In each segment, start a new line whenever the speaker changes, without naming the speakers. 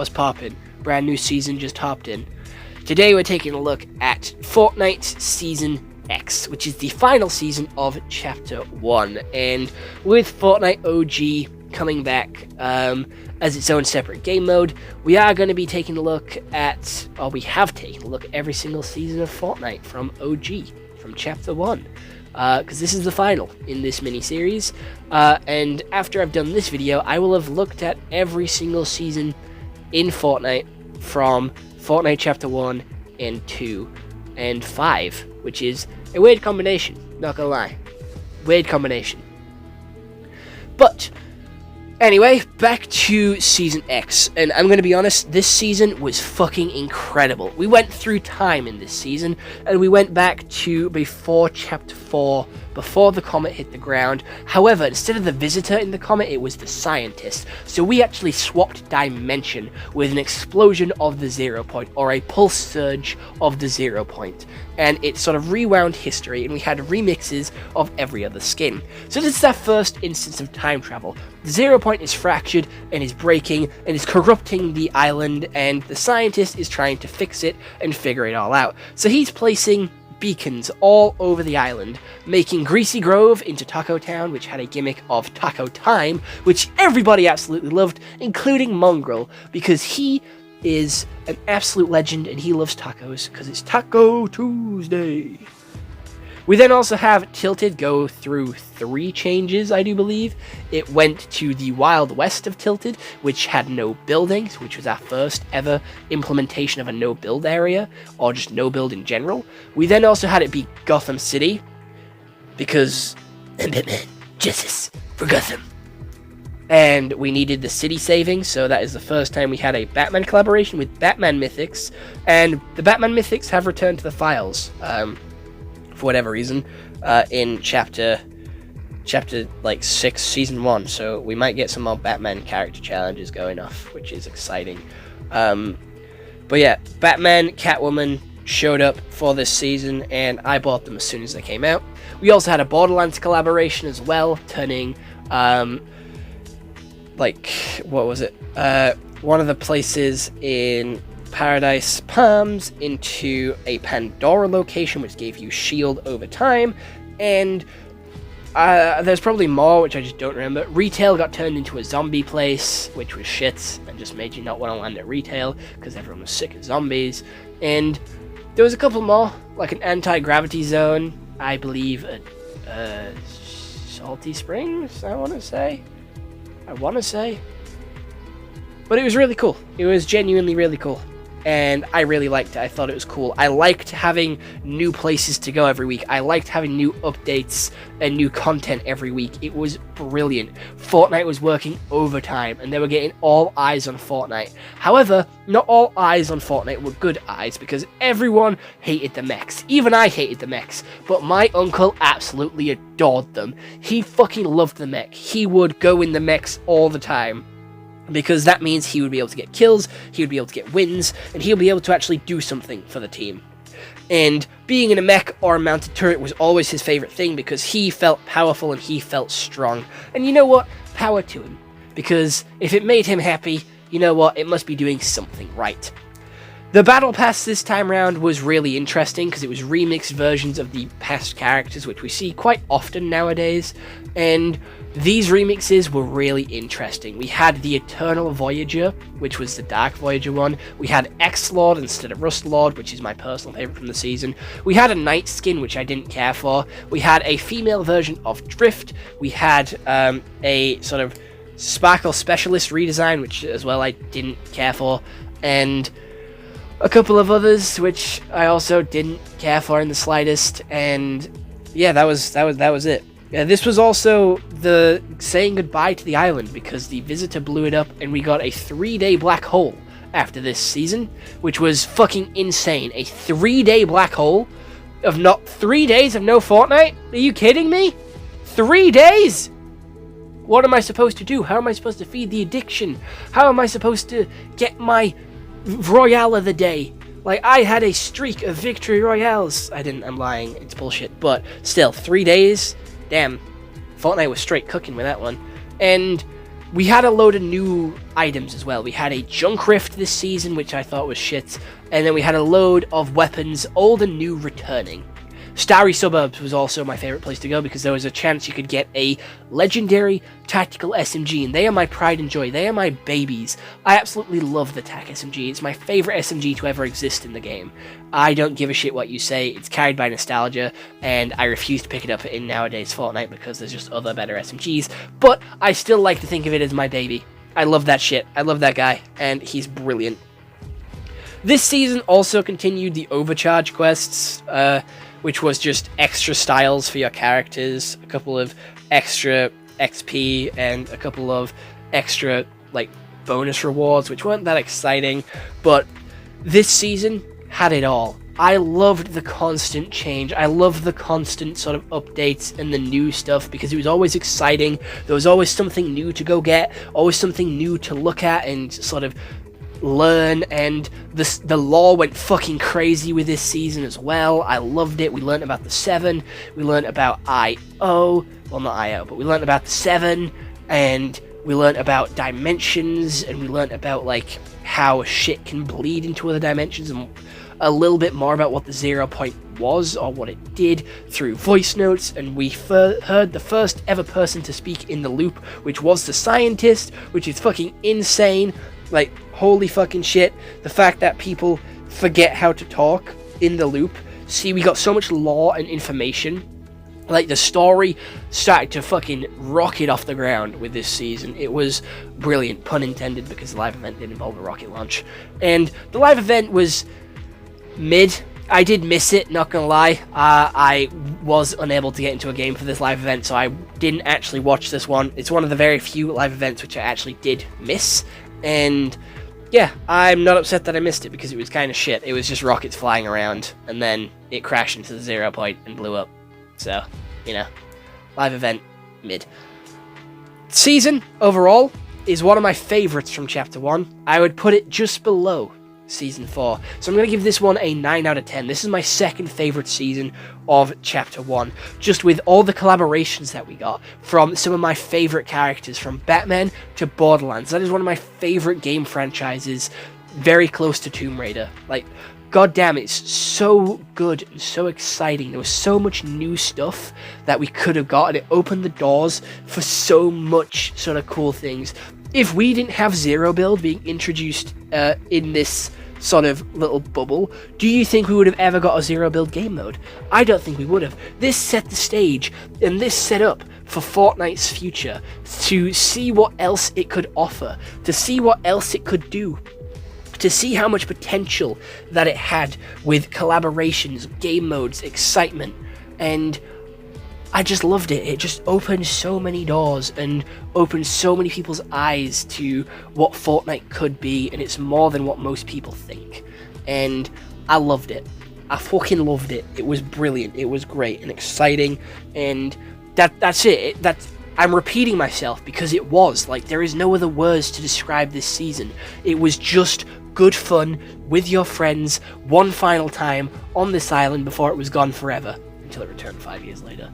What's poppin'? Brand new season just hopped in. Today we're taking a look at Fortnite Season X, which is the final season of Chapter 1. And with Fortnite OG coming back as its own separate game mode, we are going to be taking a look at, or we have taken a look at every single season of Fortnite from OG, from Chapter 1. Because this is the final in this mini-series. And after I've done this video, I will have looked at every single season in Fortnite from Fortnite Chapter 1 and 2 and 5, which is a weird combination, not gonna lie. Weird combination. But, anyway, back to Season X, and I'm gonna be honest, this season was fucking incredible. We went through time in this season, and we went back to before Chapter 4, before the comet hit the ground. However, instead of the visitor in the comet, it was the scientist. So we actually swapped dimension with an explosion of the 0 point, or a pulse surge of the 0 point. And it sort of rewound history, and we had remixes of every other skin. So this is our first instance of time travel. The 0 point is fractured, and is breaking, and is corrupting the island, and the scientist is trying to fix it and figure it all out. So he's placing beacons all over the island, making Greasy Grove into Taco Town, which had a gimmick of Taco Time, which everybody absolutely loved, including Mongrel, because he is an absolute legend and he loves tacos, because it's Taco Tuesday. We then also have Tilted go through 3 changes, I do believe. It went to the Wild West of Tilted, which had no buildings, which was our first ever implementation of a no-build area, or just no-build in general. We then also had it be Gotham City, because justice for Gotham. And we needed the city saving, so that is the first time we had a Batman collaboration with Batman Mythics, and the Batman Mythics have returned to the files. For whatever reason, in chapter like 6, season 1, so we might get some more Batman character challenges going off, which is exciting. But yeah, Batman, Catwoman showed up for this season, and I bought them as soon as they came out. We also had a Borderlands collaboration as well, turning like, what was it? One of the places in Paradise Palms into a Pandora location, which gave you shield over time, and there's probably more, which I just don't remember. Retail got turned into a zombie place, which was shit, and just made you not want to land at retail, because everyone was sick of zombies. And there was a couple more, like an anti-gravity zone, I believe, at Salty Springs, I want to say. But it was really cool. It was genuinely really cool. And I really liked it. I thought it was cool. I liked having new places to go every week. I liked having new updates and new content every week. It was brilliant. Fortnite was working overtime, and they were getting all eyes on Fortnite. However, not all eyes on Fortnite were good eyes, because everyone hated the mechs. Even I hated the mechs, but my uncle absolutely adored them. He fucking loved the mech. He would go in the mechs all the time, because that means he would be able to get kills, he would be able to get wins, and he'll be able to actually do something for the team. And being in a mech or a mounted turret was always his favorite thing, because he felt powerful and he felt strong. And you know what? Power to him. Because if it made him happy, you know what? It must be doing something right. The Battle Pass this time round was really interesting, because it was remixed versions of the past characters, which we see quite often nowadays, and these remixes were really interesting. We had the Eternal Voyager, which was the Dark Voyager one. We had X-Lord instead of Rust Lord, which is my personal favorite from the season. We had a Night skin, which I didn't care for. We had a female version of Drift. We had a sort of Sparkle Specialist redesign, which as well I didn't care for, and a couple of others, which I also didn't care for in the slightest. And yeah, that was it. This was also the saying goodbye to the island, because the visitor blew it up, and we got a 3-day black hole after this season, which was fucking insane. A 3-day black hole of not 3 days of no Fortnite? Are you kidding me? 3 days? What am I supposed to do? How am I supposed to feed the addiction? How am I supposed to get my Royale of the day? Like, I had a streak of victory royales. I didn't, I'm lying, it's bullshit, but still, 3 days? Damn, Fortnite was straight cooking with that one. And we had a load of new items as well. We had a junk rift this season, which I thought was shit, and then we had a load of weapons, old and new, returning. Starry Suburbs was also my favourite place to go because there was a chance you could get a legendary tactical SMG, and they are my pride and joy. They are my babies. I absolutely love the TAC SMG. It's my favourite SMG to ever exist in the game. I don't give a shit what you say. It's carried by nostalgia, and I refuse to pick it up in nowadays Fortnite because there's just other better SMGs, but I still like to think of it as my baby. I love that shit. I love that guy, and he's brilliant. This season also continued the Overcharge quests, which was just extra styles for your characters, a couple of extra XP, and a couple of extra, like, bonus rewards, which weren't that exciting, but this season had it all. I loved the constant change. I loved the constant sort of updates and the new stuff because it was always exciting. There was always something new to go get, always something new to look at and sort of learn, and the lore went fucking crazy with this season as well. I loved it. We learned about the 7, we learned about IO, well, not IO, but we learned about the 7, and we learned about dimensions, and we learned about, like, how shit can bleed into other dimensions, and a little bit more about what the 0 point was, or what it did, through voice notes, and we heard the first ever person to speak in the loop, which was the scientist, which is fucking insane. Like, holy fucking shit, the fact that people forget how to talk in the loop. See, we got so much lore and information. Like, the story started to fucking rocket off the ground with this season. It was brilliant, pun intended, because the live event did involve a rocket launch. And the live event was mid. I did miss it, not gonna lie. I was unable to get into a game for this live event, so I didn't actually watch this one. It's one of the very few live events which I actually did miss. And yeah, I'm not upset that I missed it because it was kind of shit. It was just rockets flying around, and then it crashed into the 0 point and blew up. So, you know, live event, mid. Season, overall, is one of my favourites from Chapter 1. I would put it just below Season 4. So I'm going to give this one a 9 out of 10. This is my second favourite season of Chapter 1. Just with all the collaborations that we got from some of my favourite characters, from Batman to Borderlands. That is one of my favourite game franchises, very close to Tomb Raider. Like, goddamn, it's so good and so exciting. There was so much new stuff that we could have got, and it opened the doors for so much sort of cool things. If we didn't have Zero Build being introduced in this sort of little bubble, do you think we would have ever got a Zero Build game mode? I don't think we would have. This set the stage, and this set up for Fortnite's future, to see what else it could offer, to see what else it could do, to see how much potential that it had with collaborations, game modes, excitement, and I just loved it. It just opened so many doors and opened so many people's eyes to what Fortnite could be, and it's more than what most people think. And I loved it. I fucking loved it. It was brilliant. It was great and exciting, and that's it. I'm repeating myself because it was. Like, there is no other words to describe this season. It was just good fun with your friends one final time on this island before it was gone forever, until it returned 5 years later.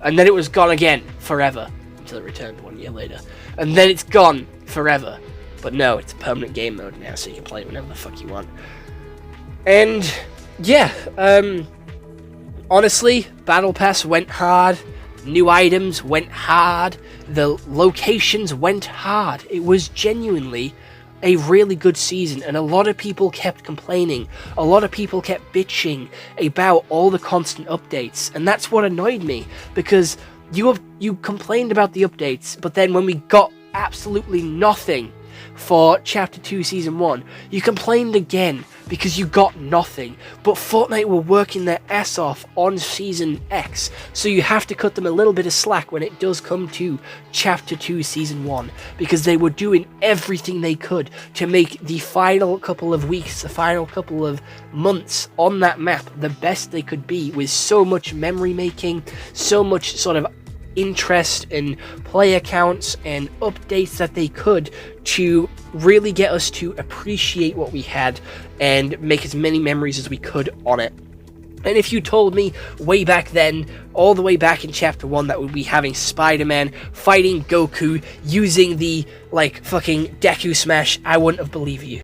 And then it was gone again forever until it returned 1 year later. And then it's gone forever. But no, it's a permanent game mode now, so you can play it whenever the fuck you want. And yeah, honestly, Battle Pass went hard. New items went hard. The locations went hard. It was genuinely a really good season, and a lot of people kept complaining. A lot of people kept bitching about all the constant updates, and that's what annoyed me, because you complained about the updates, but then when we got absolutely nothing for Chapter 2 Season 1, you complained again because you got nothing. But Fortnite were working their ass off on Season X, so you have to cut them a little bit of slack when it does come to Chapter 2 Season 1, because they were doing everything they could to make the final couple of weeks, the final couple of months on that map the best they could be, with so much memory making, so much sort of interest in player counts and updates that they could, to really get us to appreciate what we had and make as many memories as we could on it. And if you told me way back then, all the way back in Chapter 1, that we'd be having Spider-Man fighting Goku using the, like, fucking Deku Smash, I wouldn't have believed you.